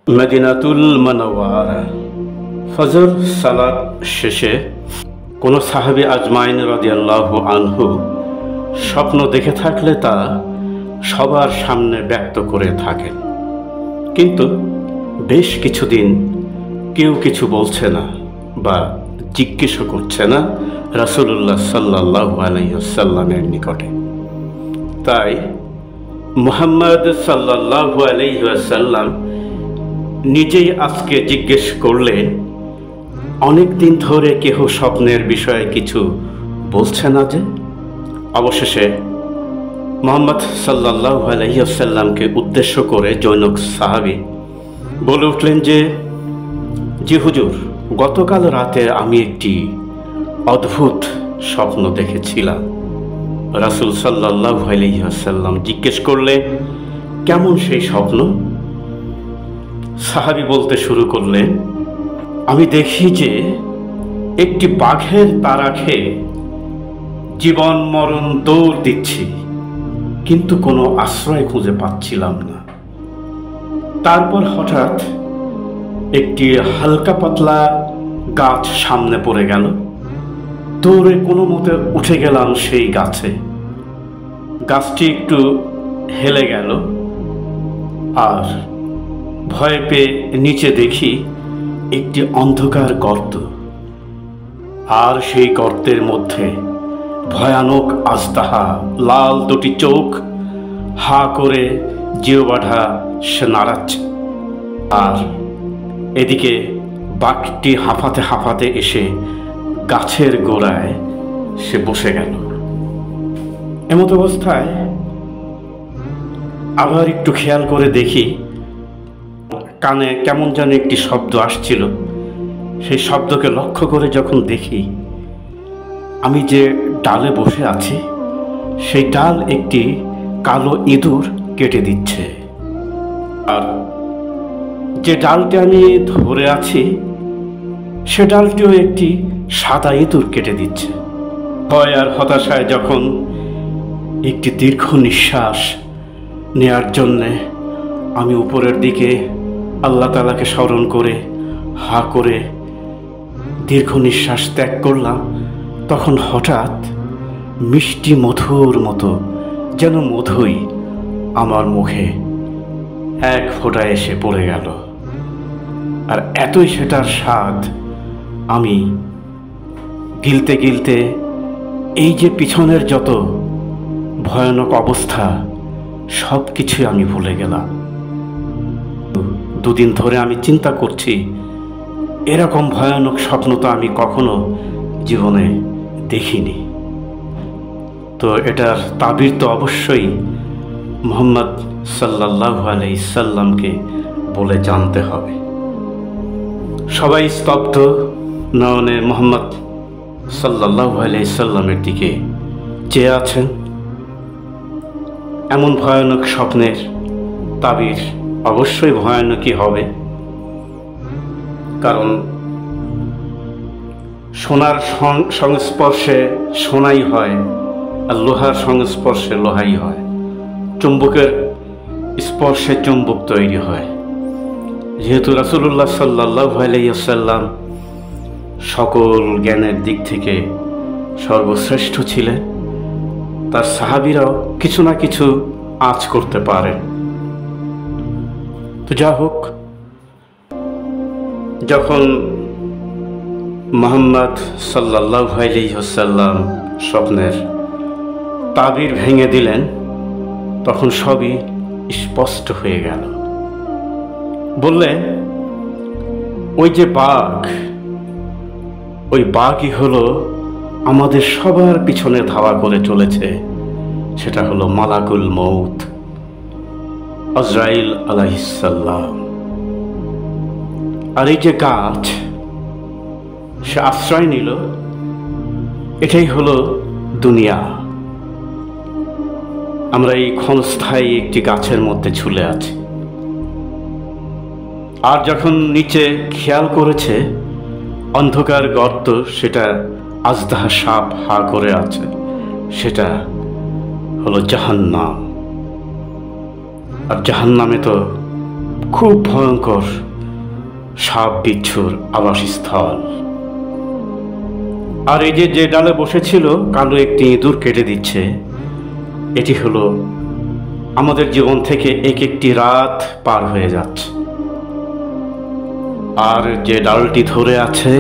মদিনাতুল মুনাওয়ারা ফজর সালাত শেষে কোনো সাহাবী আজমাইন রাদিয়াল্লাহু আনহু স্বপ্ন দেখে থাকলে তা সবার সামনে ব্যক্ত করে থাকেন, কিন্তু বেশ কিছুদিন কেউ কিছু বলছে না বা জিজ্ঞেস করছে না রাসূলুল্লাহ সাল্লাল্লাহু আলাইহি ওয়াসাল্লামের নিকটে। তাই মুহাম্মদ সাল্লাল্লাহু আলাইহি ওয়াসাল্লাম নিজেই আজকে জিজ্ঞেস করলেন, অনেক দিন ধরে কেহ স্বপ্নের বিষয়ে কিছু বলছে না যে? অবশেষে মুহাম্মদ সাল্লাল্লাহু আলাইহি ওয়াসাল্লামকে উদ্দেশ্য করে জনৈক সাহাবী বলে উঠলেন যে, জি হুজুর, গতকাল রাতে আমি একটি অদ্ভুত স্বপ্ন দেখেছিলাম। রাসূল সাল্লাল্লাহু আলাইহি ওয়াসাল্লাম জিজ্ঞেস করলেন, কেমন সেই স্বপ্ন? সাহাবী বলতে শুরু করলেন, আমি দেখি যে একটি বাঘের তাড়া খেয়ে জীবন মরণ দৌড় দিচ্ছি, কিন্তু কোনো আশ্রয় খুঁজে পাচ্ছিলাম না। তারপর হঠাৎ একটি হালকা পাতলা গাছ সামনে পড়ে গেল। দৌড়ে কোনো মতে উঠে গেলাম সেই গাছে। গাছটি একটু হেলে গেল, আর ভয় পেয়ে নিচে দেখি একটি অন্ধকার গর্ত, আর সেই গর্তের মধ্যে ভয়ানক আজদাহা, লাল দুটি চোখ, হা করে জিহ্বাটা সে নাড়াচ্ছে। আর এদিকে বাঘটি হাঁপাতে হাঁপাতে এসে গাছের গোড়ায় সে বসে গেল। এমত অবস্থায় আবার একটু খেয়াল করে দেখি কানে কেমন যেন একটি শব্দ আসছিল। সেই শব্দকে লক্ষ্য করে যখন দেখি, আমি যে ডালে বসে আছি সেই ডাল একটি কালো ইঁদুর কেটে দিচ্ছে, আর যে ডালটি আমি ধরে আছি সে ডালটিও একটি সাদা ইঁদুর কেটে দিচ্ছে। ভয় আর হতাশায় যখন একটি দীর্ঘ নিঃশ্বাস নেয়ার জন্যে আমি উপরের দিকে আল্লাহ তাআলাকে স্মরণ করে হা করে দীর্ঘ নিঃশ্বাস ত্যাগ করলাম, তখন হঠাৎ মিষ্টি মধুর মতো যেন মধুই আমার মুখে এক ফোঁটা এসে পড়ে গেল। আর এতই সেটার স্বাদ, আমি গিলতে গিলতে এই যে পিছনের যত ভয়ানক অবস্থা সব কিছুই আমি ভুলে গেলাম। দুদিন ধরে আমি চিন্তা করছি, এরকম ভয়ানক স্বপ্ন তো আমি কখনো জীবনে দেখিনি। তো এটার তাবির তো অবশ্যই মুহাম্মদ সাল্লাল্লাহু আলাইহি সাল্লামকে বলে জানতে হবে। সবাই স্তব্ধ নয়নে মুহাম্মদ সাল্লাল্লাহু আলাইহি সাল্লামের দিকে চেয়ে আছেন। এমন ভয়ানক স্বপ্নের তাবির অবশ্যই ভয়ানকই হবে, কারণ সোনার সংস্পর্শে সোনাই হয়, আর লোহার সংস্পর্শে লোহাই হয়। চুম্বকের স্পর্শে চুম্বক তৈরি হয়। যেহেতু রাসূলুল্লাহ সাল্লাল্লাহু আলাইহি ওয়াসাল্লাম সকল জ্ঞানের দিক থেকে সর্বশ্রেষ্ঠ ছিলেন, তার সাহাবীরাও কিছু না কিছু আঁচ করতে পারেন। তো যা হোক, যখন মুহাম্মদ সাল্লাল্লাহু আলাইহি ওয়াসাল্লাম স্বপ্নের তাবির ভেঙে দিলেন, তখন সবই স্পষ্ট হয়ে গেল। বললেন, ওই যে বাঘ, ওই বাঘই হলো আমাদের সবার পিছনে ধাওয়া করে চলেছে। সেটা হলো মালাকুল মউত, আজরাইল আলাইহিস সালাম। আর এই যে গাছ সে আশ্রয় নিল, এটাই হলো দুনিয়া। আমরা এই ক্ষণস্থায়ী একটি গাছের মধ্যে ঝুলে আছি। আর যখন নিচে খেয়াল করেছে অন্ধকার গর্ত, সেটা আজদাহা সাপ হা করে আছে, সেটা হলো জাহান্নাম। আর জাহান্নামে তো খুব ভয়ঙ্কর সাপ বিচ্ছুর আবাসস্থল। আর এই যে ডালে বসেছিল কালো একটি ইঁদুর কেটে দিচ্ছে, এটি হলো আমাদের জীবন থেকে এক একটি রাত পার হয়ে যাচ্ছে। আর যে ডালটি ধরে আছে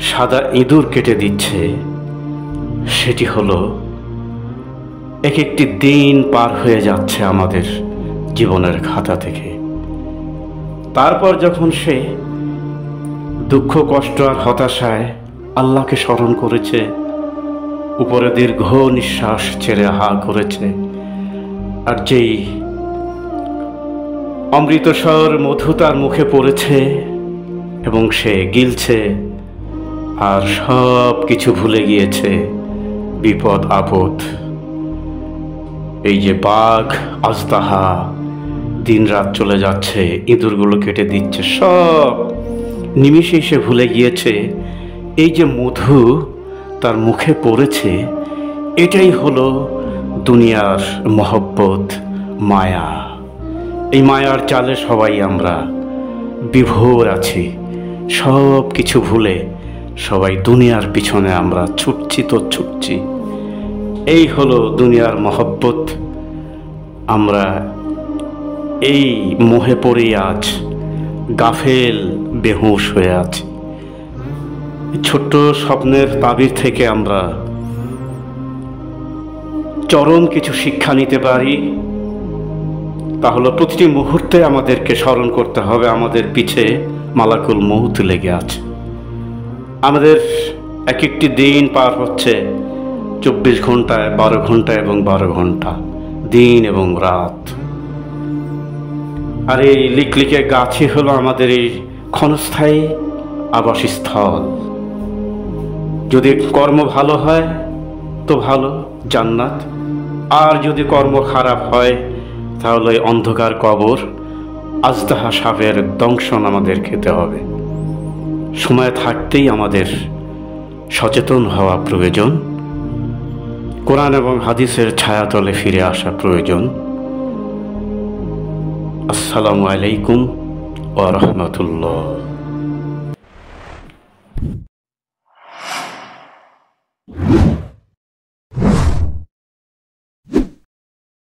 সাদা ইঁদুর কেটে দিচ্ছে, সেটি হলো এক একটি দিন পার হয়ে যাচ্ছে আমাদের জীবনের খাতা থেকে। তারপর যখন সে দুঃখ কষ্ট আর হতাশায় আল্লাহকে স্মরণ করেছে, উপরে দীর্ঘ নিঃশ্বাস ছেড়ে হা করেছে, আর যেই অমৃতসর মধু তার মুখে পড়েছে এবং সে গিলছে আর সব কিছু ভুলে গিয়েছে, বিপদ আপদ, এই যে বাঘ আজদাহা দিন রাত চলে যাচ্ছে, ইঁদুরগুলো কেটে দিচ্ছে, সব নিমিষেই সে ভুলে গিয়েছে এই যে মধু তার মুখে পড়েছে, এটাই হলো দুনিয়ার মহব্বত, মায়া। এই মায়ার জালে সবাই আমরা বিভোর আছি, সব কিছু ভুলে সবাই দুনিয়ার পিছনে আমরা ছুটছি তো ছুটছি। এই হলো দুনিয়ার মহব্বত। আমরা এই মোহে পড়ে আজ গাফেল বেহুশ হয়ে আছি। ছোট্ট স্বপ্নের তাবির থেকে আমরা চরম কিছু শিক্ষা নিতে পারি। তাহলে প্রতিটি মুহূর্তে আমাদেরকে স্মরণ করতে হবে আমাদের পিছে মালাকুল মউত লেগে আছে। আমাদের এক একটি দিন পার হচ্ছে 24 ঘন্টায়, 12 ঘন্টা এবং 12 ঘন্টা, দিন এবং রাত। আর এই লিকলিকে গাছই হলো আমাদের এই ক্ষণস্থায়ী আবাসস্থল। যদি কর্ম ভালো হয় তো ভালো, জান্নাত। আর যদি কর্ম খারাপ হয় তাহলে অন্ধকার কবর, আজদাহা সাপের দংশন আমাদের খেতে হবে। সময় থাকতেই আমাদের সচেতন হওয়া প্রয়োজন, কোরআন এবং হাদিসের ছায়াতলে ফিরে আসা প্রয়োজন। আসসালামু আলাইকুম ওয়া রাহমাতুল্লাহ।